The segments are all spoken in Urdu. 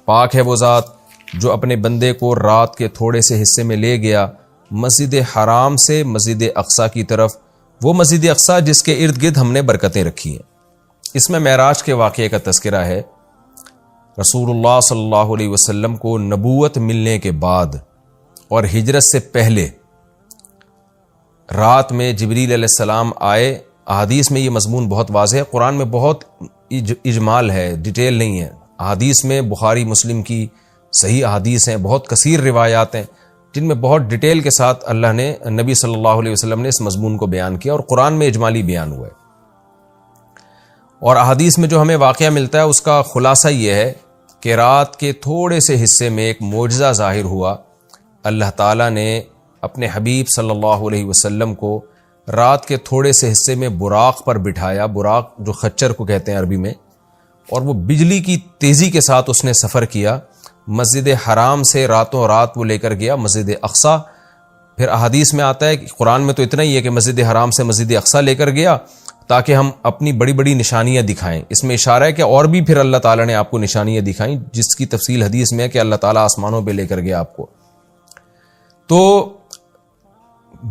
پاک ہے وہ ذات جو اپنے بندے کو رات کے تھوڑے سے حصے میں لے گیا مسجد حرام سے مسجد اقصی کی طرف، وہ مسجد اقصی جس کے ارد گرد ہم نے برکتیں رکھی ہیں۔ اس میں معراج کے واقعے کا تذکرہ ہے۔ رسول اللہ صلی اللہ علیہ وسلم کو نبوت ملنے کے بعد اور ہجرت سے پہلے رات میں جبریل علیہ السلام آئے۔ احادیث میں یہ مضمون بہت واضح ہے، قرآن میں بہت اجمال ہے، ڈیٹیل نہیں ہے۔ احادیث میں بخاری مسلم کی صحیح احادیث ہیں، بہت کثیر روایات ہیں جن میں بہت ڈیٹیل کے ساتھ اللہ نے، نبی صلی اللہ علیہ وسلم نے اس مضمون کو بیان کیا، اور قرآن میں اجمالی بیان ہوا ہے۔ اور احادیث میں جو ہمیں واقعہ ملتا ہے اس کا خلاصہ یہ ہے کہ رات کے تھوڑے سے حصے میں ایک معجزہ ظاہر ہوا۔ اللہ تعالیٰ نے اپنے حبیب صلی اللہ علیہ وسلم کو رات کے تھوڑے سے حصے میں براق پر بٹھایا، براق جو خچر کو کہتے ہیں عربی میں، اور وہ بجلی کی تیزی کے ساتھ اس نے سفر کیا۔ مسجد حرام سے راتوں رات وہ لے کر گیا مسجد اقصی۔ پھر احادیث میں آتا ہے کہ قرآن میں تو اتنا ہی ہے کہ مسجد حرام سے مسجد اقصی لے کر گیا تاکہ ہم اپنی بڑی بڑی نشانیاں دکھائیں۔ اس میں اشارہ ہے کہ اور بھی پھر اللہ تعالیٰ نے آپ کو نشانیاں دکھائیں، جس کی تفصیل حدیث میں ہے کہ اللہ تعالیٰ آسمانوں پہ لے کر گیا آپ کو۔ تو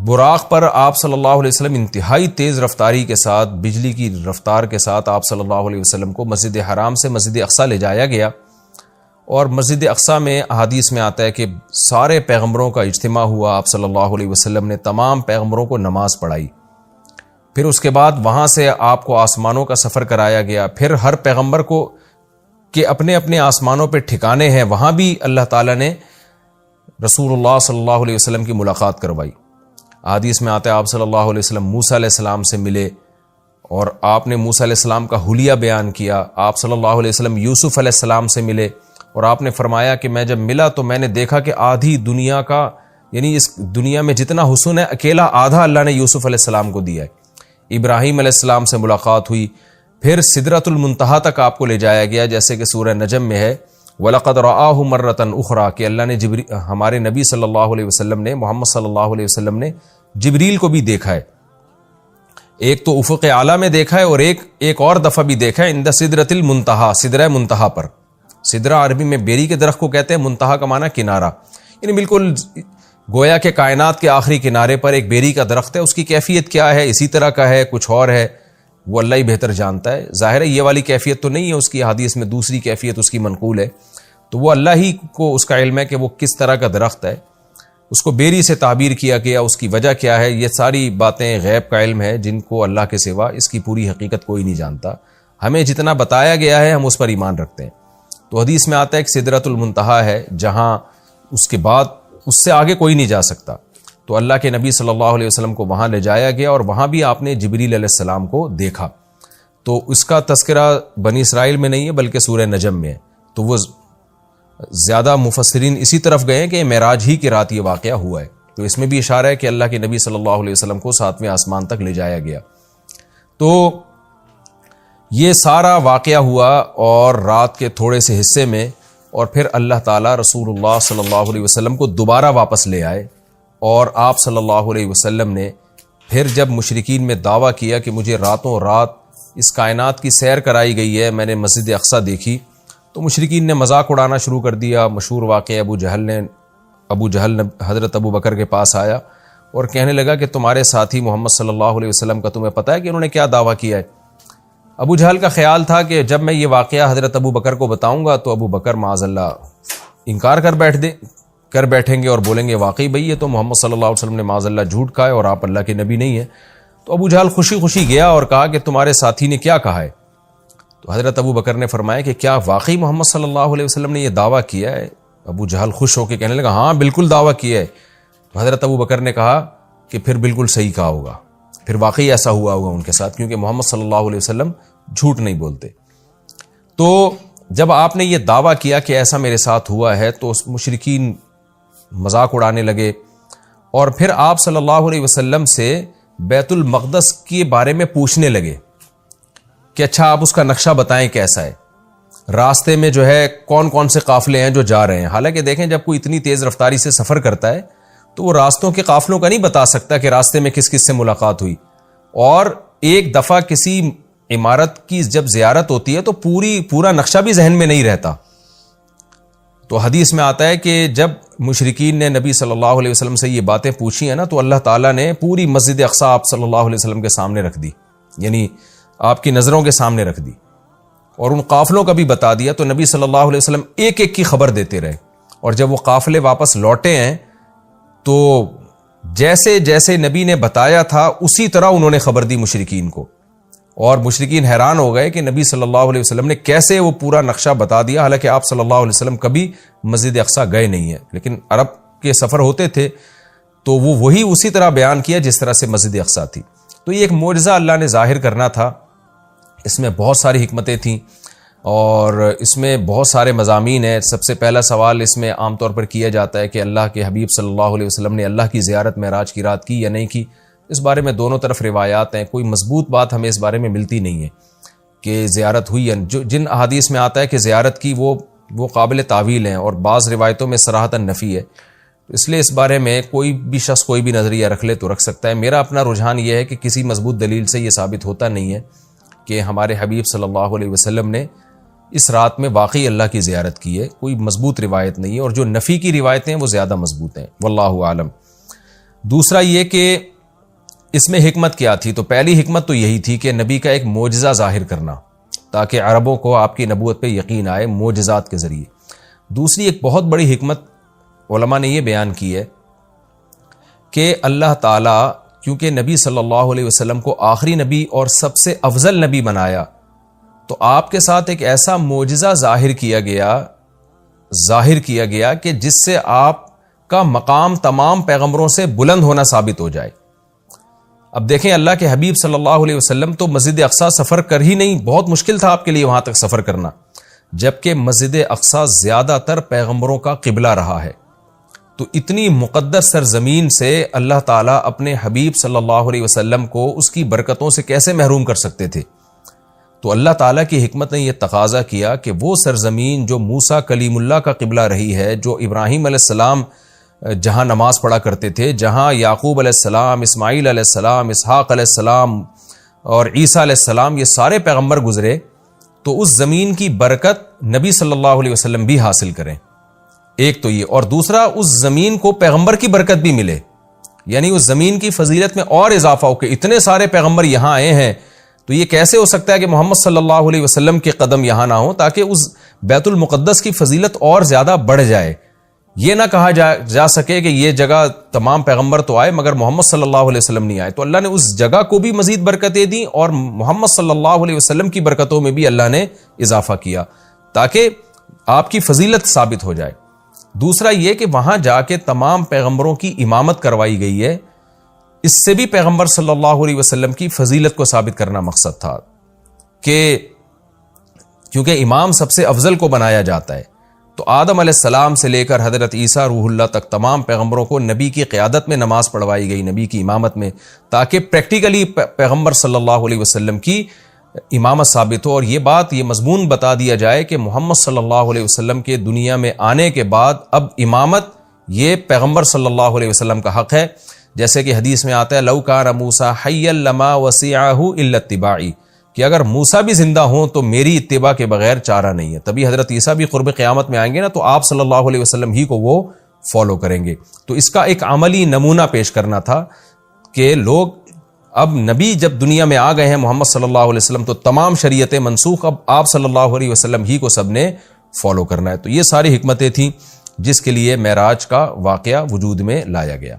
براق پر آپ صلی اللہ علیہ وسلم انتہائی تیز رفتاری کے ساتھ، بجلی کی رفتار کے ساتھ آپ صلی اللہ علیہ وسلم کو مسجد حرام سے مسجد اقصی لے جایا گیا۔ اور مسجد اقصی میں احادیث میں آتا ہے کہ سارے پیغمبروں کا اجتماع ہوا، آپ صلی اللہ علیہ وسلم نے تمام پیغمبروں کو نماز پڑھائی۔ پھر اس کے بعد وہاں سے آپ کو آسمانوں کا سفر کرایا گیا۔ پھر ہر پیغمبر کو کہ اپنے اپنے آسمانوں پہ ٹھکانے ہیں، وہاں بھی اللہ تعالیٰ نے رسول اللہ صلی اللہ علیہ وسلم کی ملاقات کروائی۔ حدیث میں آتا ہے آپ صلی اللہ علیہ وسلم موسیٰ علیہ السلام سے ملے اور آپ نے موسیٰ علیہ السلام کا حلیہ بیان کیا۔ آپ صلی اللہ علیہ وسلم یوسف علیہ السلام سے ملے اور آپ نے فرمایا کہ میں جب ملا تو میں نے دیکھا کہ آدھی دنیا کا، یعنی اس دنیا میں جتنا حسن ہے اکیلا آدھا اللہ نے یوسف علیہ السلام کو دیا ہے۔ ابراہیم علیہ السلام سے ملاقات ہوئی۔ پھر سدرۃ المنتہا تک آپ کو لے جایا گیا، جیسے کہ سورہ نجم میں ہے وَلَقَدْ رَآهُ مَرَّةً أُخْرَىٰ کہ اللہ نے ہمارے نبی صلی اللہ علیہ وسلم نے، محمد صلی اللہ علیہ وسلم نے جبریل کو بھی دیکھا ہے۔ ایک تو افق اعلیٰ میں دیکھا ہے اور ایک اور دفعہ بھی دیکھا ہے عند سدرۃ المنتہا، سدرہ منتہا پر۔ سدرہ عربی میں بیری کے درخت کو کہتے ہیں، منتہا کا معنی کنارہ، یعنی بالکل گویا کہ کائنات کے آخری کنارے پر ایک بیری کا درخت ہے۔ اس کی کیفیت کیا ہے، اسی طرح کا ہے، کچھ اور ہے، وہ اللہ ہی بہتر جانتا ہے۔ ظاہر ہے یہ والی کیفیت تو نہیں ہے اس کی، حدیث میں دوسری کیفیت اس کی منقول ہے، تو وہ اللہ ہی کو اس کا علم ہے کہ وہ کس طرح کا درخت ہے۔ اس کو بیری سے تعبیر کیا گیا، اس کی وجہ کیا ہے، یہ ساری باتیں غیب کا علم ہے جن کو اللہ کے سوا اس کی پوری حقیقت کوئی نہیں جانتا۔ ہمیں جتنا بتایا گیا ہے ہم اس پر ایمان رکھتے ہیں۔ تو حدیث میں آتا ہے کہ سدرۃ المنتہا ہے جہاں اس کے بعد اس سے آگے کوئی نہیں جا سکتا۔ تو اللہ کے نبی صلی اللہ علیہ وسلم کو وہاں لے جایا گیا اور وہاں بھی آپ نے جبریل علیہ السلام کو دیکھا۔ تو اس کا تذکرہ بنی اسرائیل میں نہیں ہے بلکہ سورہ نجم میں ہے۔ تو وہ زیادہ مفسرین اسی طرف گئے ہیں کہ معراج ہی کی رات یہ واقعہ ہوا ہے۔ تو اس میں بھی اشارہ ہے کہ اللہ کے نبی صلی اللہ علیہ وسلم کو 7ویں آسمان تک لے جایا گیا۔ تو یہ سارا واقعہ ہوا اور رات کے تھوڑے سے حصے میں، اور پھر اللہ تعالیٰ رسول اللہ صلی اللہ علیہ وسلم کو دوبارہ واپس لے آئے، اور آپ صلی اللہ علیہ وسلم نے پھر جب مشرکین میں دعویٰ کیا کہ مجھے راتوں رات اس کائنات کی سیر کرائی گئی ہے، میں نے مسجد اقصی دیکھی، تو مشرکین نے مذاق اڑانا شروع کر دیا۔ مشہور واقعہ ابو جہل حضرت ابو بکر کے پاس آیا اور کہنے لگا کہ تمہارے ساتھی محمد صلی اللہ علیہ وسلم کا تمہیں پتہ ہے کہ انہوں نے کیا دعویٰ کیا ہے؟ ابو جہل کا خیال تھا کہ جب میں یہ واقعہ حضرت ابو بکر کو بتاؤں گا تو ابو بکر معاذ اللہ انکار کر بیٹھیں گے اور بولیں گے واقعی بھئی یہ تو محمد صلی اللہ علیہ وسلم نے معاذ اللہ جھوٹ کہا ہے اور آپ اللہ کے نبی نہیں ہیں۔ تو ابو جہل خوشی خوشی گیا اور کہا کہ تمہارے ساتھی نے کیا کہا ہے؟ تو حضرت ابو بکر نے فرمایا کہ کیا واقعی محمد صلی اللہ علیہ وسلم نے یہ دعویٰ کیا ہے؟ ابو جہل خوش ہو کے کہنے لگا ہاں بالکل دعویٰ کیا ہے۔ تو حضرت ابو بکر نے کہا کہ پھر بالکل صحیح کہا ہوگا، پھر واقعی ایسا ہوا ہوگا ان کے ساتھ، کیونکہ محمد صلی اللہ علیہ وسلم جھوٹ نہیں بولتے۔ تو جب آپ نے یہ دعویٰ کیا کہ ایسا میرے ساتھ ہوا ہے تو مشرکین مذاق اڑانے لگے، اور پھر آپ صلی اللہ علیہ وسلم سے بیت المقدس کے بارے میں پوچھنے لگے کہ اچھا آپ اس کا نقشہ بتائیں کیسا ہے، راستے میں جو ہے کون کون سے قافلے ہیں جو جا رہے ہیں۔ حالانکہ دیکھیں جب کوئی اتنی تیز رفتاری سے سفر کرتا ہے تو وہ راستوں کے قافلوں کا نہیں بتا سکتا کہ راستے میں کس کس سے ملاقات ہوئی، اور ایک دفعہ کسی عمارت کی جب زیارت ہوتی ہے تو پورا نقشہ بھی ذہن میں نہیں رہتا، تو حدیث میں آتا ہے کہ جب مشرکین نے نبی صلی اللہ علیہ وسلم سے یہ باتیں پوچھی ہیں نا، تو اللہ تعالیٰ نے پوری مسجد اقصیٰ آپ صلی اللہ علیہ وسلم کے سامنے رکھ دی، یعنی آپ کی نظروں کے سامنے رکھ دی، اور ان قافلوں کا بھی بتا دیا. تو نبی صلی اللہ علیہ وسلم ایک ایک کی خبر دیتے رہے، اور جب وہ قافلے واپس لوٹے ہیں تو جیسے جیسے نبی نے بتایا تھا اسی طرح انہوں نے خبر دی مشرکین کو، اور مشرکین حیران ہو گئے کہ نبی صلی اللہ علیہ وسلم نے کیسے وہ پورا نقشہ بتا دیا، حالانکہ آپ صلی اللہ علیہ وسلم کبھی مسجد اقصیٰ گئے نہیں ہیں، لیکن عرب کے سفر ہوتے تھے تو وہ وہی اسی طرح بیان کیا جس طرح سے مسجد اقصیٰ تھی. تو یہ ایک معجزہ اللہ نے ظاہر کرنا تھا. اس میں بہت ساری حکمتیں تھیں اور اس میں بہت سارے مضامین ہیں. سب سے پہلا سوال اس میں عام طور پر کیا جاتا ہے کہ اللہ کے حبیب صلی اللہ علیہ وسلم نے اللہ کی زیارت معراج کی رات کی یا نہیں کی. اس بارے میں دونوں طرف روایات ہیں، کوئی مضبوط بات ہمیں اس بارے میں ملتی نہیں ہے کہ زیارت ہوئی یا جن احادیث میں آتا ہے کہ زیارت کی وہ قابل تعویل ہیں، اور بعض روایتوں میں صراحتاً نفی ہے. اس لیے اس بارے میں کوئی بھی شخص کوئی بھی نظریہ رکھ لے تو رکھ سکتا ہے. میرا اپنا رجحان یہ ہے کہ کسی مضبوط دلیل سے یہ ثابت ہوتا نہیں ہے کہ ہمارے حبیب صلی اللہ علیہ وسلم نے اس رات میں واقعی اللہ کی زیارت کی ہے. کوئی مضبوط روایت نہیں ہے، اور جو نفی کی روایتیں ہیں وہ زیادہ مضبوط ہیں، واللہ عالم. دوسرا یہ کہ اس میں حکمت کیا تھی، تو پہلی حکمت تو یہی تھی کہ نبی کا ایک معجزہ ظاہر کرنا تاکہ عربوں کو آپ کی نبوت پہ یقین آئے معجزات کے ذریعے. دوسری ایک بہت بڑی حکمت علماء نے یہ بیان کی ہے کہ اللہ تعالیٰ کیونکہ نبی صلی اللہ علیہ وسلم کو آخری نبی اور سب سے افضل نبی بنایا، تو آپ کے ساتھ ایک ایسا معجزہ ظاہر کیا گیا کہ جس سے آپ کا مقام تمام پیغمبروں سے بلند ہونا ثابت ہو جائے. اب دیکھیں اللہ کے حبیب صلی اللہ علیہ وسلم تو مسجد اقصیٰ سفر کر ہی نہیں، بہت مشکل تھا آپ کے لیے وہاں تک سفر کرنا، جبکہ مسجد اقصیٰ زیادہ تر پیغمبروں کا قبلہ رہا ہے. تو اتنی مقدس سرزمین سے اللہ تعالیٰ اپنے حبیب صلی اللہ علیہ وسلم کو اس کی برکتوں سے کیسے محروم کر سکتے تھے؟ تو اللہ تعالیٰ کی حکمت نے یہ تقاضا کیا کہ وہ سرزمین جو موسیٰ کلیم اللہ کا قبلہ رہی ہے، جو ابراہیم علیہ السلام جہاں نماز پڑھا کرتے تھے، جہاں یعقوب علیہ السلام، اسماعیل علیہ السلام، اسحاق علیہ السلام اور عیسیٰ علیہ السلام یہ سارے پیغمبر گزرے، تو اس زمین کی برکت نبی صلی اللہ علیہ وسلم بھی حاصل کریں. ایک تو یہ، اور دوسرا اس زمین کو پیغمبر کی برکت بھی ملے، یعنی اس زمین کی فضیلت میں اور اضافہ ہو کہ اتنے سارے پیغمبر یہاں آئے ہیں، تو یہ کیسے ہو سکتا ہے کہ محمد صلی اللہ علیہ وسلم کے قدم یہاں نہ ہوں، تاکہ اس بیت المقدس کی فضیلت اور زیادہ بڑھ جائے. یہ نہ کہا جا سکے کہ یہ جگہ تمام پیغمبر تو آئے مگر محمد صلی اللہ علیہ وسلم نہیں آئے. تو اللہ نے اس جگہ کو بھی مزید برکتیں دیں، اور محمد صلی اللہ علیہ وسلم کی برکتوں میں بھی اللہ نے اضافہ کیا تاکہ آپ کی فضیلت ثابت ہو جائے. دوسرا یہ کہ وہاں جا کے تمام پیغمبروں کی امامت کروائی گئی ہے، اس سے بھی پیغمبر صلی اللہ علیہ وسلم کی فضیلت کو ثابت کرنا مقصد تھا کہ کیونکہ امام سب سے افضل کو بنایا جاتا ہے. تو آدم علیہ السلام سے لے کر حضرت عیسیٰ روح اللہ تک تمام پیغمبروں کو نبی کی قیادت میں نماز پڑھوائی گئی، نبی کی امامت میں، تاکہ پریکٹیکلی پیغمبر صلی اللہ علیہ وسلم کی امامت ثابت ہو. اور یہ بات، یہ مضمون بتا دیا جائے کہ محمد صلی اللہ علیہ وسلم کے دنیا میں آنے کے بعد اب امامت یہ پیغمبر صلی اللہ علیہ وسلم کا حق ہے. جیسے کہ حدیث میں آتا ہے لو کان موسیٰ حیا لما وسعہ الا اتباعی، کہ اگر موسیٰ بھی زندہ ہوں تو میری اتباع کے بغیر چارہ نہیں ہے. تبھی حضرت عیسیٰ بھی قرب قیامت میں آئیں گے نا، تو آپ صلی اللہ علیہ وسلم ہی کو وہ فالو کریں گے. تو اس کا ایک عملی نمونہ پیش کرنا تھا کہ لوگ اب نبی جب دنیا میں آ گئے ہیں محمد صلی اللہ علیہ وسلم، تو تمام شریعتیں منسوخ، اب آپ صلی اللہ علیہ وسلم ہی کو سب نے فالو کرنا ہے. تو یہ ساری حکمتیں تھیں جس کے لیے معراج کا واقعہ وجود میں لایا گیا.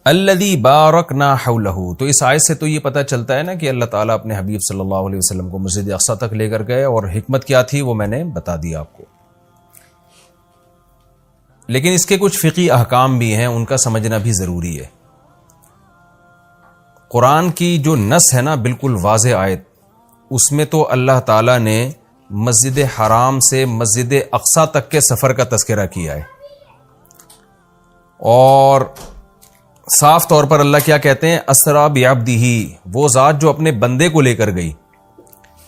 الذی بارکنا حولہ، تو اس آیت سے تو یہ پتہ چلتا ہے نا کہ اللہ تعالیٰ اپنے حبیب صلی اللہ علیہ وسلم کو مسجد اقصیٰ تک لے کر گئے، اور حکمت کیا تھی وہ میں نے بتا دیا آپ کو. لیکن اس کے کچھ فقہی احکام بھی ہیں، ان کا سمجھنا بھی ضروری ہے. قرآن کی جو نص ہے نا بالکل واضح آیت، اس میں تو اللہ تعالیٰ نے مسجد حرام سے مسجد اقصیٰ تک کے سفر کا تذکرہ کیا ہے، اور صاف طور پر اللہ کیا کہتے ہیں، اسریٰ بعبدہ، وہ ذات جو اپنے بندے کو لے کر گئی.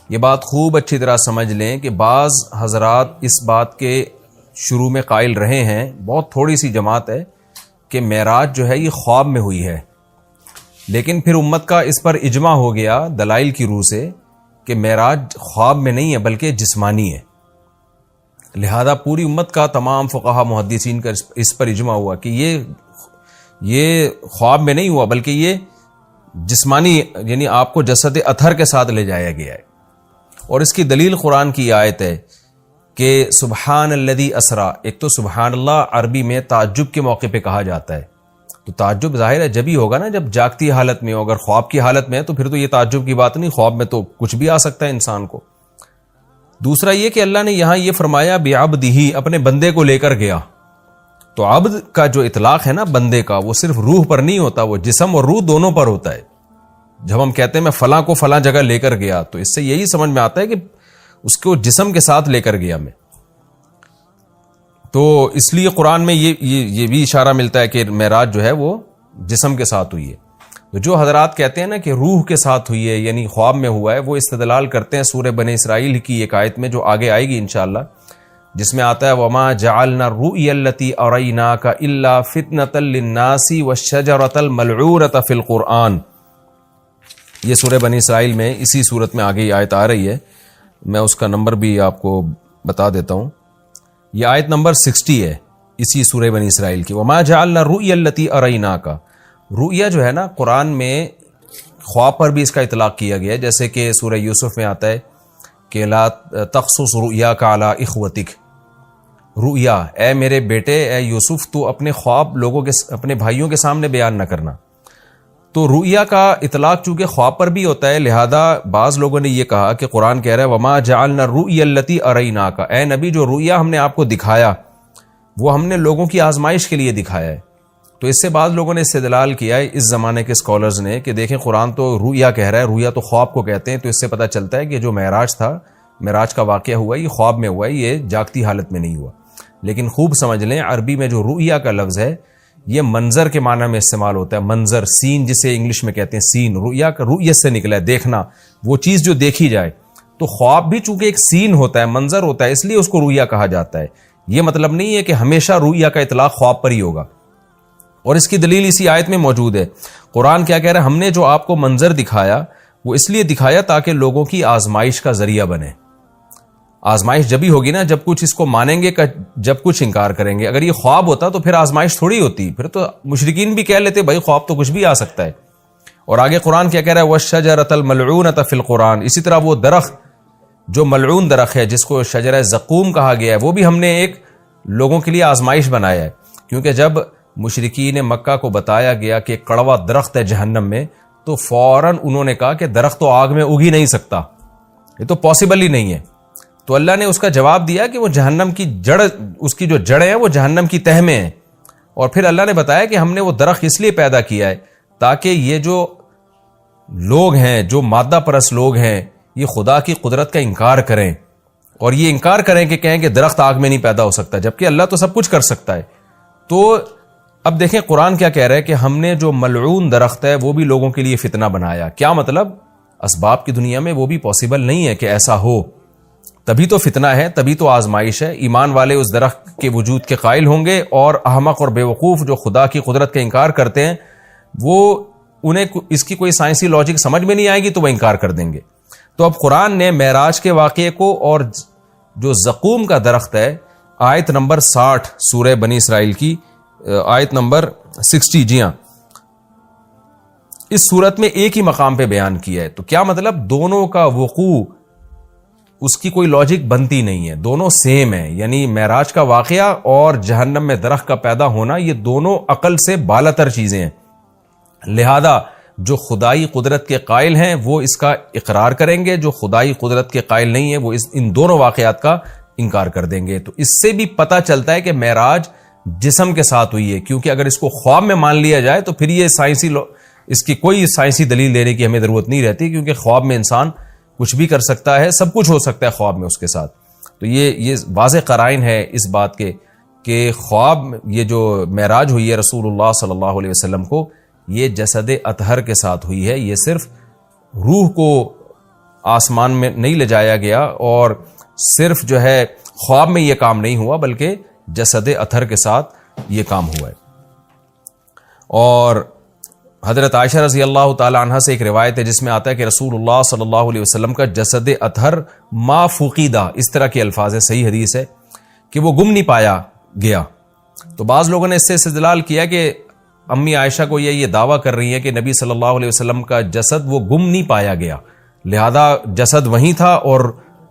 یہ بات خوب اچھی طرح سمجھ لیں کہ بعض حضرات اس بات کے شروع میں قائل رہے ہیں، بہت تھوڑی سی جماعت ہے، کہ معراج جو ہے یہ خواب میں ہوئی ہے. لیکن پھر امت کا اس پر اجماع ہو گیا دلائل کی روح سے کہ معراج خواب میں نہیں ہے بلکہ جسمانی ہے. لہذا پوری امت کا تمام فقہا محدثین کا اس پر اجماع ہوا کہ یہ خواب میں نہیں ہوا بلکہ یہ جسمانی یعنی آپ کو جسد اطہر کے ساتھ لے جایا گیا ہے. اور اس کی دلیل قرآن کی آیت ہے کہ سبحان الذی اسرا. ایک تو سبحان اللہ عربی میں تعجب کے موقع پہ کہا جاتا ہے، تو تعجب ظاہر ہے جب ہی ہوگا نا جب جاگتی حالت میں ہو. اگر خواب کی حالت میں ہے تو پھر تو یہ تعجب کی بات نہیں، خواب میں تو کچھ بھی آ سکتا ہے انسان کو. دوسرا یہ کہ اللہ نے یہاں یہ فرمایا بعبدہ، اپنے بندے کو لے کر گیا. تو عبد کا جو اطلاق ہے نا بندے کا، وہ صرف روح پر نہیں ہوتا، وہ جسم اور روح دونوں پر ہوتا ہے. جب ہم کہتے ہیں میں فلاں کو فلاں جگہ لے کر گیا، تو اس سے یہی سمجھ میں آتا ہے کہ اس کو جسم کے ساتھ لے کر گیا میں. تو اس لیے قرآن میں یہ بھی اشارہ ملتا ہے کہ معراج جو ہے وہ جسم کے ساتھ ہوئی ہے. تو جو حضرات کہتے ہیں نا کہ روح کے ساتھ ہوئی ہے یعنی خواب میں ہوا ہے، وہ استدلال کرتے ہیں سورہ بنی اسرائیل کی ایک آیت میں جو آگے آئے گی انشاءاللہ، جس میں آتا ہے وَمَا جَعَلْنَا الرُّؤْيَا الَّتِي أَرَيْنَاكَ إِلَّا فِتْنَةً لِلنَّاسِ وَالشَّجَرَةَ الْمَلْعُونَةَ فِي الْقُرْآنِ. یہ سورہ بنی اسرائیل میں اسی صورت میں آگے یہ آیت آ رہی ہے. میں اس کا نمبر بھی آپ کو بتا دیتا ہوں. یہ آیت نمبر 60 ہے اسی سورہ بنی اسرائیل کی. وَمَا جَعَلْنَا الرُّؤْيَا الَّتِي أَرَيْنَاكَ. رؤیا جو ہے نا قرآن میں خواب پر بھی اس کا اطلاق کیا گیا ہے، جیسے کہ سورہ یوسف میں آتا ہے کہ لا تقصص رؤیاک علی اخوتک. رؤیا، اے میرے بیٹے اے یوسف تو اپنے خواب لوگوں کے اپنے بھائیوں کے سامنے بیان نہ کرنا. تو رؤیا کا اطلاق چونکہ خواب پر بھی ہوتا ہے، لہذا بعض لوگوں نے یہ کہا کہ قرآن کہہ رہا ہے وما جعلنا الرؤیا التي اریناک، اے نبی جو رؤیا ہم نے آپ کو دکھایا وہ ہم نے لوگوں کی آزمائش کے لیے دکھایا ہے. تو اس سے بعض لوگوں نے استدلال کیا ہے اس زمانے کے اسکالرز نے کہ دیکھیں قرآن تو رؤیا کہہ رہا ہے، رؤیا تو خواب کو کہتے ہیں، تو اس سے پتہ چلتا ہے کہ جو معراج تھا، معراج کا واقعہ ہوا یہ خواب میں ہوا ہے، یہ جاگتی حالت میں نہیں ہوا. لیکن خوب سمجھ لیں عربی میں جو رؤیا کا لفظ ہے یہ منظر کے معنی میں استعمال ہوتا ہے. منظر، سین جسے انگلش میں کہتے ہیں سین. رؤیا کا رؤیت سے نکلا ہے، دیکھنا، وہ چیز جو دیکھی جائے. تو خواب بھی چونکہ ایک سین ہوتا ہے، منظر ہوتا ہے، اس لیے اس کو رؤیا کہا جاتا ہے. یہ مطلب نہیں ہے کہ ہمیشہ رؤیا کا اطلاق خواب پر ہی ہوگا. اور اس کی دلیل اسی آیت میں موجود ہے. قرآن کیا کہہ رہا ہے؟ ہم نے جو آپ کو منظر دکھایا وہ اس لیے دکھایا تاکہ لوگوں کی آزمائش کا ذریعہ بنے. آزمائش جب ہی ہوگی نا جب کچھ اس کو مانیں گے، جب کچھ انکار کریں گے. اگر یہ خواب ہوتا تو پھر آزمائش تھوڑی ہوتی، پھر تو مشرکین بھی کہہ لیتے بھائی خواب تو کچھ بھی آ سکتا ہے. اور آگے قرآن کیا کہہ رہا ہے وَالشَّجَرَةَ الْمَلْعُونَةَ فِي الْقُرْآنِ. اسی طرح وہ درخت جو ملعون درخت ہے جس کو شجرہ زقوم کہا گیا ہے، وہ بھی ہم نے ایک لوگوں کے لیے آزمائش بنایا ہے. کیونکہ جب مشرکین مکہ کو بتایا گیا کہ کڑوا درخت ہے جہنم میں، تو فوراً انہوں نے کہا کہ درخت تو آگ میں اگ ہی نہیں سکتا، یہ تو پاسبل ہی نہیں ہے. تو اللہ نے اس کا جواب دیا کہ وہ جہنم کی جڑ، اس کی جو جڑیں ہیں وہ جہنم کی تہ میں ہیں. اور پھر اللہ نے بتایا کہ ہم نے وہ درخت اس لیے پیدا کیا ہے تاکہ یہ جو لوگ ہیں، جو مادہ پرست لوگ ہیں، یہ خدا کی قدرت کا انکار کریں اور یہ انکار کریں کہ کہیں کہ درخت آگ میں نہیں پیدا ہو سکتا، جبکہ اللہ تو سب کچھ کر سکتا ہے. تو اب دیکھیں قرآن کیا کہہ رہا ہے کہ ہم نے جو ملعون درخت ہے وہ بھی لوگوں کے لیے فتنہ بنایا. کیا مطلب؟ اسباب کی دنیا میں وہ بھی پاسبل نہیں ہے کہ ایسا ہو، تبھی تو فتنہ ہے، تبھی تو آزمائش ہے. ایمان والے اس درخت کے وجود کے قائل ہوں گے، اور احمق اور بیوقوف جو خدا کی قدرت کا انکار کرتے ہیں وہ انہیں اس کی کوئی سائنسی لاجک سمجھ میں نہیں آئے گی تو وہ انکار کر دیں گے. تو اب قرآن نے معراج کے واقعے کو اور جو زقوم کا درخت ہے، آیت نمبر 60 سورہ بنی اسرائیل کی آیت نمبر 60، جی ہاں، اس صورت میں ایک ہی مقام پہ بیان کیا ہے. تو کیا مطلب؟ دونوں کا وقوع اس کی کوئی لاجک بنتی نہیں ہے، دونوں سیم ہیں. یعنی معراج کا واقعہ اور جہنم میں درخت کا پیدا ہونا یہ دونوں عقل سے بالاتر چیزیں ہیں. لہذا جو خدائی قدرت کے قائل ہیں وہ اس کا اقرار کریں گے، جو خدائی قدرت کے قائل نہیں ہیں وہ ان دونوں واقعات کا انکار کر دیں گے. تو اس سے بھی پتہ چلتا ہے کہ معراج جسم کے ساتھ ہوئی ہے، کیونکہ اگر اس کو خواب میں مان لیا جائے تو پھر یہ اس کی کوئی سائنسی دلیل دینے کی ہمیں ضرورت نہیں رہتی، کیونکہ خواب میں انسان کچھ بھی کر سکتا ہے، سب کچھ ہو سکتا ہے خواب میں اس کے ساتھ. تو یہ واضح قرائن ہے اس بات کے کہ خواب یہ جو معراج ہوئی ہے رسول اللہ صلی اللہ علیہ وسلم کو، یہ جسد اطہر کے ساتھ ہوئی ہے. یہ صرف روح کو آسمان میں نہیں لے جایا گیا اور صرف جو ہے خواب میں یہ کام نہیں ہوا، بلکہ جسد اطہر کے ساتھ یہ کام ہوا ہے. اور حضرت عائشہ رضی اللہ تعالی عنہ سے ایک روایت ہے جس میں آتا ہے کہ رسول اللہ صلی اللہ علیہ وسلم کا جسد اطہر ما فقیدہ، اس طرح کے الفاظ ہیں، صحیح حدیث ہے کہ وہ گم نہیں پایا گیا. تو بعض لوگوں نے اس سے استدلال کیا کہ امی عائشہ کو یہ دعویٰ کر رہی ہے کہ نبی صلی اللہ علیہ وسلم کا جسد وہ گم نہیں پایا گیا، لہذا جسد وہیں تھا اور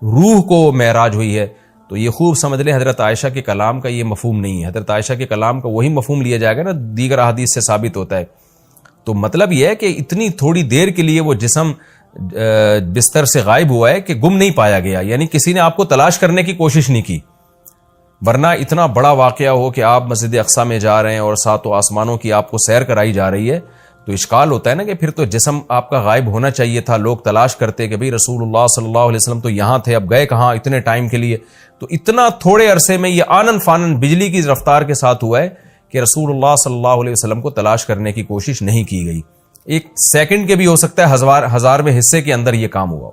روح کو معراج ہوئی ہے. تو یہ خوب سمجھ لیں حضرت عائشہ کے کلام کا یہ مفہوم نہیں ہے. حضرت عائشہ کے کلام کا وہی مفہوم لیا جائے گا نا دیگر احادیث سے ثابت ہوتا ہے. تو مطلب یہ ہے کہ اتنی تھوڑی دیر کے لیے وہ جسم بستر سے غائب ہوا ہے کہ گم نہیں پایا گیا، یعنی کسی نے آپ کو تلاش کرنے کی کوشش نہیں کی. ورنہ اتنا بڑا واقعہ ہو کہ آپ مسجد اقصیٰ میں جا رہے ہیں اور ساتوں آسمانوں کی آپ کو سیر کرائی جا رہی ہے، تو اشکال ہوتا ہے نا کہ پھر تو جسم آپ کا غائب ہونا چاہیے تھا. لوگ تلاش کرتے کہ بھئی رسول اللہ صلی اللہ علیہ وسلم تو یہاں تھے، اب گئے کہاں اتنے ٹائم کے لیے. تو اتنا تھوڑے عرصے میں یہ آنن فانن بجلی کی رفتار کے ساتھ ہوا ہے کہ رسول اللہ صلی اللہ علیہ وسلم کو تلاش کرنے کی کوشش نہیں کی گئی. ایک سیکنڈ کے بھی ہو سکتا ہے ہزارویں حصے کے اندر یہ کام ہوا.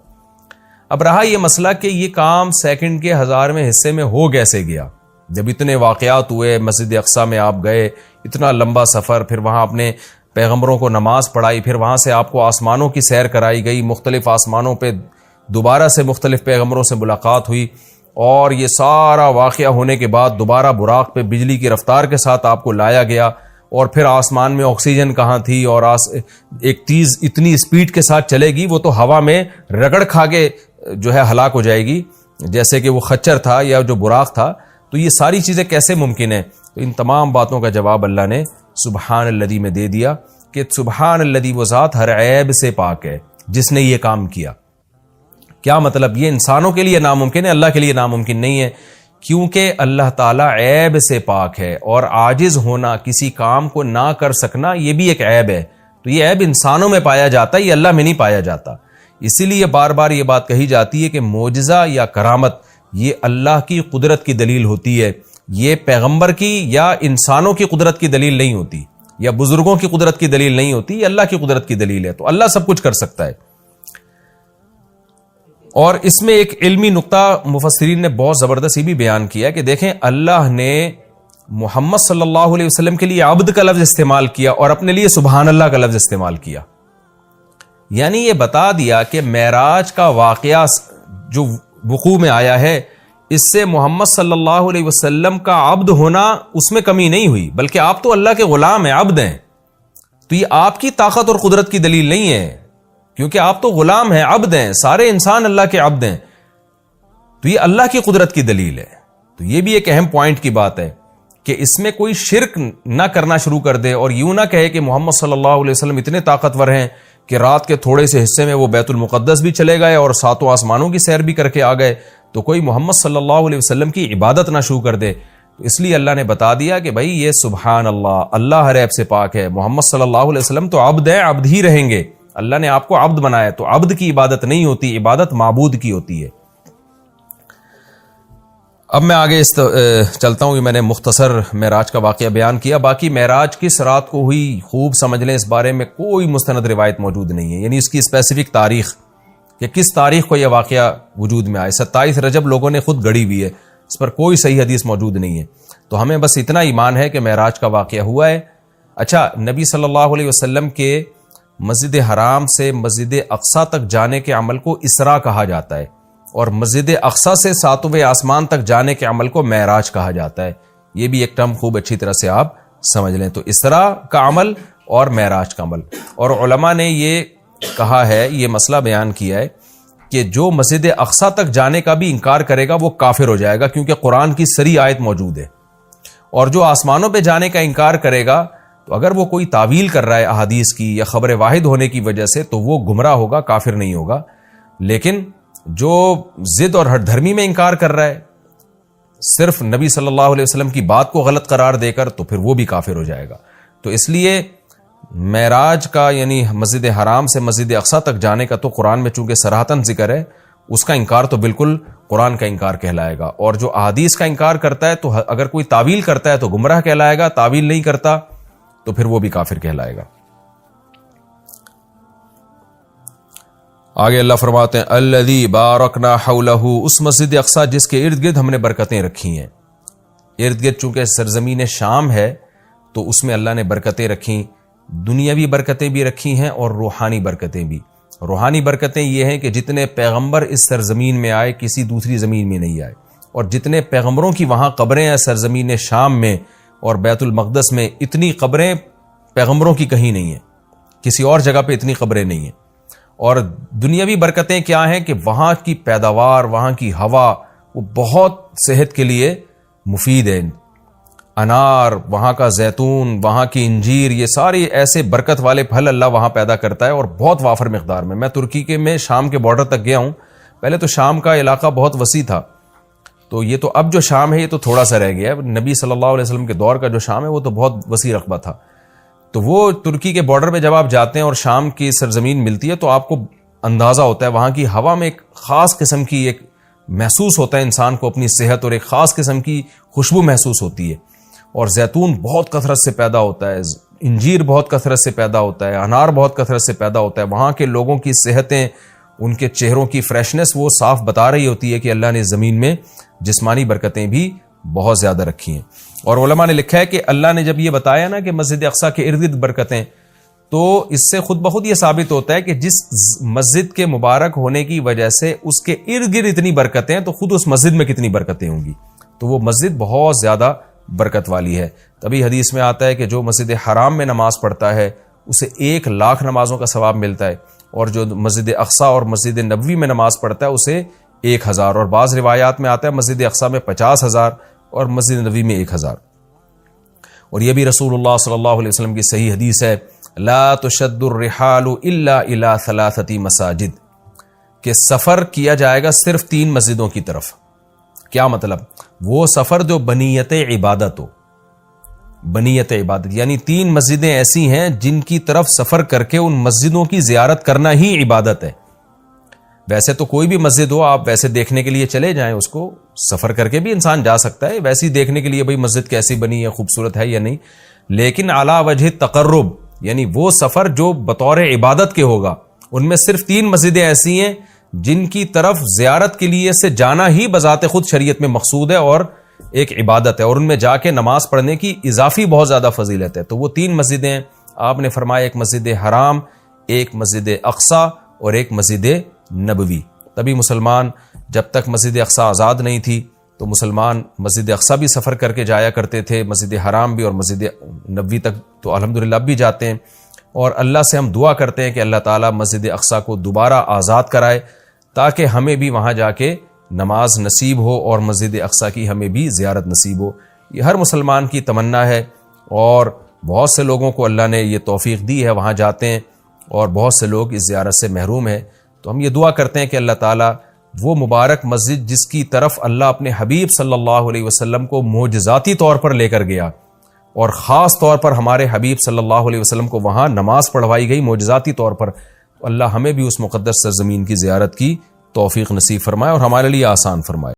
اب رہا یہ مسئلہ کہ یہ کام سیکنڈ کے ہزارویں حصے میں ہو کیسے گیا. جب اتنے واقعات ہوئے، مسجد اقصیٰ میں آپ گئے، اتنا لمبا سفر، پھر وہاں اپنے پیغمبروں کو نماز پڑھائی، پھر وہاں سے آپ کو آسمانوں کی سیر کرائی گئی، مختلف آسمانوں پہ دوبارہ سے مختلف پیغمبروں سے ملاقات ہوئی، اور یہ سارا واقعہ ہونے کے بعد دوبارہ براق پہ بجلی کی رفتار کے ساتھ آپ کو لایا گیا، اور پھر آسمان میں آکسیجن کہاں تھی، اور ایک تیز اتنی اسپیڈ کے ساتھ چلے گی وہ تو ہوا میں رگڑ کھا کے جو ہے ہلاک ہو جائے گی، جیسے کہ وہ خچر تھا یا جو براق تھا. تو یہ ساری چیزیں کیسے ممکن ہیں؟ تو ان تمام باتوں کا جواب اللہ نے سبحان الذی میں دے دیا کہ سبحان الذی، وہ ذات ہر عیب سے پاک ہے جس نے یہ کام کیا. کیا مطلب؟ یہ انسانوں کے لیے ناممکن ہے، اللہ کے لیے ناممکن نہیں ہے، کیونکہ اللہ تعالیٰ عیب سے پاک ہے، اور عاجز ہونا، کسی کام کو نہ کر سکنا، یہ بھی ایک عیب ہے. تو یہ عیب انسانوں میں پایا جاتا ہے، یہ اللہ میں نہیں پایا جاتا. اسی لیے بار بار یہ بات کہی جاتی ہے کہ معجزہ یا کرامت یہ اللہ کی قدرت کی دلیل ہوتی ہے، یہ پیغمبر کی یا انسانوں کی قدرت کی دلیل نہیں ہوتی، یا بزرگوں کی قدرت کی دلیل نہیں ہوتی، یہ اللہ کی قدرت کی دلیل ہے. تو اللہ سب کچھ کر سکتا ہے. اور اس میں ایک علمی نقطہ مفسرین نے بہت زبردست بھی بیان کیا کہ دیکھیں اللہ نے محمد صلی اللہ علیہ وسلم کے لیے عبد کا لفظ استعمال کیا اور اپنے لیے سبحان اللہ کا لفظ استعمال کیا. یعنی یہ بتا دیا کہ معراج کا واقعہ جو وقوع میں آیا ہے، اس سے محمد صلی اللہ علیہ وسلم کا عبد ہونا اس میں کمی نہیں ہوئی، بلکہ آپ تو اللہ کے غلام ہیں، عبد ہیں. تو یہ آپ کی طاقت اور قدرت کی دلیل نہیں ہے، کیونکہ آپ تو غلام ہیں، عبد ہیں، سارے انسان اللہ کے عبد ہیں. تو یہ اللہ کی قدرت کی دلیل ہے. تو یہ بھی ایک اہم پوائنٹ کی بات ہے کہ اس میں کوئی شرک نہ کرنا شروع کر دے اور یوں نہ کہے کہ محمد صلی اللہ علیہ وسلم اتنے طاقتور ہیں کہ رات کے تھوڑے سے حصے میں وہ بیت المقدس بھی چلے گئے اور ساتوں آسمانوں کی سیر بھی کر کے آ گئے، تو کوئی محمد صلی اللہ علیہ وسلم کی عبادت نہ شروع کر دے. تو اس لیے اللہ نے بتا دیا کہ بھائی یہ سبحان اللہ، اللہ ہر عیب سے پاک ہے، محمد صلی اللہ علیہ وسلم تو عبد ہیں، عبد ہی رہیں گے. اللہ نے آپ کو عبد بنایا، تو عبد کی عبادت نہیں ہوتی، عبادت معبود کی ہوتی ہے. اب میں آگے چلتا ہوں. میں نے مختصر معراج کا واقعہ بیان کیا، باقی معراج کس رات کو ہوئی خوب سمجھ لیں، اس بارے میں کوئی مستند روایت موجود نہیں ہے، یعنی اس کی اسپیسیفک تاریخ کہ کس تاریخ کو یہ واقعہ وجود میں آئے. 27 رجب لوگوں نے خود گڑی ہوئی ہے، اس پر کوئی صحیح حدیث موجود نہیں ہے. تو ہمیں بس اتنا ایمان ہے کہ معراج کا واقعہ ہوا ہے. اچھا، نبی صلی اللہ علیہ وسلم کے مسجد حرام سے مسجد اقصیٰ تک جانے کے عمل کو اسراء کہا جاتا ہے، اور مسجد اقصیٰ سے ساتویں آسمان تک جانے کے عمل کو معراج کہا جاتا ہے. یہ بھی ایک ٹرم خوب اچھی طرح سے آپ سمجھ لیں. تو اسراء کا عمل اور معراج کا عمل. اور علماء نے یہ کہا ہے، یہ مسئلہ بیان کیا ہے کہ جو مسجد اقصیٰ تک جانے کا بھی انکار کرے گا وہ کافر ہو جائے گا، کیونکہ قرآن کی صریح آیت موجود ہے. اور جو آسمانوں پہ جانے کا انکار کرے گا تو اگر وہ کوئی تعویل کر رہا ہے احادیث کی یا خبر واحد ہونے کی وجہ سے تو وہ گمراہ ہوگا، کافر نہیں ہوگا. لیکن جو ضد اور ہٹ دھرمی میں انکار کر رہا ہے صرف نبی صلی اللہ علیہ وسلم کی بات کو غلط قرار دے کر، تو پھر وہ بھی کافر ہو جائے گا. تو اس لیے معراج کا یعنی مسجد حرام سے مسجد اقصیٰ تک جانے کا تو قرآن میں چونکہ صراحتاً ذکر ہے، اس کا انکار تو بالکل قرآن کا انکار کہلائے گا. اور جو احادیث کا انکار کرتا ہے تو اگر کوئی تعویل کرتا ہے تو گمراہ کہلائے گا، تعویل نہیں کرتا تو پھر وہ بھی کافر کہلائے گا. آگے اللہ فرماتے ہیں الذی بارکنا حولہ، اس مسجد اقصیٰ جس کے ارد گرد ہم نے برکتیں رکھی ہیں. ارد گرد چونکہ سرزمین شام ہے تو اس میں اللہ نے برکتیں رکھیں، دنیاوی برکتیں بھی رکھی ہیں اور روحانی برکتیں بھی. روحانی برکتیں یہ ہیں کہ جتنے پیغمبر اس سرزمین میں آئے کسی دوسری زمین میں نہیں آئے، اور جتنے پیغمبروں کی وہاں قبریں ہیں سرزمین شام میں اور بیت المقدس میں، اتنی قبریں پیغمبروں کی کہیں نہیں ہیں، کسی اور جگہ پہ اتنی قبریں نہیں ہیں۔ اور دنیاوی برکتیں کیا ہیں کہ وہاں کی پیداوار، وہاں کی ہوا وہ بہت صحت کے لیے مفید ہے۔ انار، وہاں کا زیتون، وہاں کی انجیر، یہ سارے ایسے برکت والے پھل اللہ وہاں پیدا کرتا ہے اور بہت وافر مقدار میں۔ میں ترکی کے میں شام کے بارڈر تک گیا ہوں۔ پہلے تو شام کا علاقہ بہت وسیع تھا، تو یہ تو اب جو شام ہے یہ تو تھوڑا سا رہ گیا ہے۔ نبی صلی اللہ علیہ وسلم کے دور کا جو شام ہے وہ تو بہت وسیع رقبہ تھا۔ تو وہ ترکی کے بارڈر پہ جب آپ جاتے ہیں اور شام کی سرزمین ملتی ہے تو آپ کو اندازہ ہوتا ہے وہاں کی ہوا میں ایک خاص قسم کی ایک محسوس ہوتا ہے انسان کو اپنی صحت، اور ایک خاص قسم کی خوشبو محسوس ہوتی ہے۔ اور زیتون بہت کثرت سے پیدا ہوتا ہے، انجیر بہت کثرت سے پیدا ہوتا ہے، انار بہت کثرت سے پیدا ہوتا ہے۔ وہاں کے لوگوں کی صحتیں، ان کے چہروں کی فریشنس وہ صاف بتا رہی ہوتی ہے کہ اللہ نے زمین میں جسمانی برکتیں بھی بہت زیادہ رکھی ہیں۔ اور علماء نے لکھا ہے کہ اللہ نے جب یہ بتایا نا کہ مسجد اقصیٰ کے ارد گرد برکتیں، تو اس سے خود بخود یہ ثابت ہوتا ہے کہ جس مسجد کے مبارک ہونے کی وجہ سے اس کے ارد گرد اتنی برکتیں، تو خود اس مسجد میں کتنی برکتیں ہوں گی۔ تو وہ مسجد بہت زیادہ برکت والی ہے۔ تبھی حدیث میں آتا ہے کہ جو مسجد حرام میں نماز پڑھتا ہے اسے 1,00,000 نمازوں کا ثواب ملتا ہے، اور جو مسجد اقصیٰ اور مسجد نبوی میں نماز پڑھتا ہے اسے 1,000، اور بعض روایات میں آتا ہے مسجد اقصیٰ میں 50,000 اور مسجد نبوی میں 1,000۔ اور یہ بھی رسول اللہ صلی اللہ علیہ وسلم کی صحیح حدیث ہے، لا تشد الرحال الا الى 3 مساجد، کہ سفر کیا جائے گا صرف 3 مسجدوں کی طرف۔ کیا مطلب؟ وہ سفر جو بنیت عبادت ہو، بنیت عبادت یعنی 3 مسجدیں ایسی ہیں جن کی طرف سفر کر کے ان مسجدوں کی زیارت کرنا ہی عبادت ہے۔ ویسے تو کوئی بھی مسجد ہو آپ ویسے دیکھنے کے لیے چلے جائیں، اس کو سفر کر کے بھی انسان جا سکتا ہے ویسے ہی دیکھنے کے لیے بھئی مسجد کیسی بنی ہے، خوبصورت ہے یا نہیں، لیکن اعلیٰ وجہ تقرب یعنی وہ سفر جو بطور عبادت کے ہوگا، ان میں صرف 3 مسجدیں ایسی ہیں جن کی طرف زیارت کے لیے سے جانا ہی بذات خود شریعت میں مقصود ہے اور ایک عبادت ہے، اور ان میں جا کے نماز پڑھنے کی اضافی بہت زیادہ فضیلت ہے۔ تو وہ 3 مسجدیں آپ نے فرمایا، ایک مسجد حرام، ایک مسجد اقصیٰ اور ایک مسجد نبوی۔ تبھی مسلمان جب تک مسجد اقصیٰ آزاد نہیں تھی تو مسلمان مسجد اقصیٰ بھی سفر کر کے جایا کرتے تھے، مسجد حرام بھی، اور مسجد نبوی تک تو الحمدللہ اب بھی جاتے ہیں۔ اور اللہ سے ہم دعا کرتے ہیں کہ اللہ تعالیٰ مسجد اقصیٰ کو دوبارہ آزاد کرائے تاکہ ہمیں بھی وہاں جا کے نماز نصیب ہو اور مسجد اقصیٰ کی ہمیں بھی زیارت نصیب ہو۔ یہ ہر مسلمان کی تمنا ہے، اور بہت سے لوگوں کو اللہ نے یہ توفیق دی ہے، وہاں جاتے ہیں، اور بہت سے لوگ اس زیارت سے محروم ہیں۔ تو ہم یہ دعا کرتے ہیں کہ اللہ تعالیٰ وہ مبارک مسجد جس کی طرف اللہ اپنے حبیب صلی اللہ علیہ وسلم کو معجزاتی طور پر لے کر گیا، اور خاص طور پر ہمارے حبیب صلی اللہ علیہ وسلم کو وہاں نماز پڑھوائی گئی معجزاتی طور پر، اللہ ہمیں بھی اس مقدس سرزمین کی زیارت کی توفیق نصیب فرمائے اور ہمارے لیے آسان فرمائے۔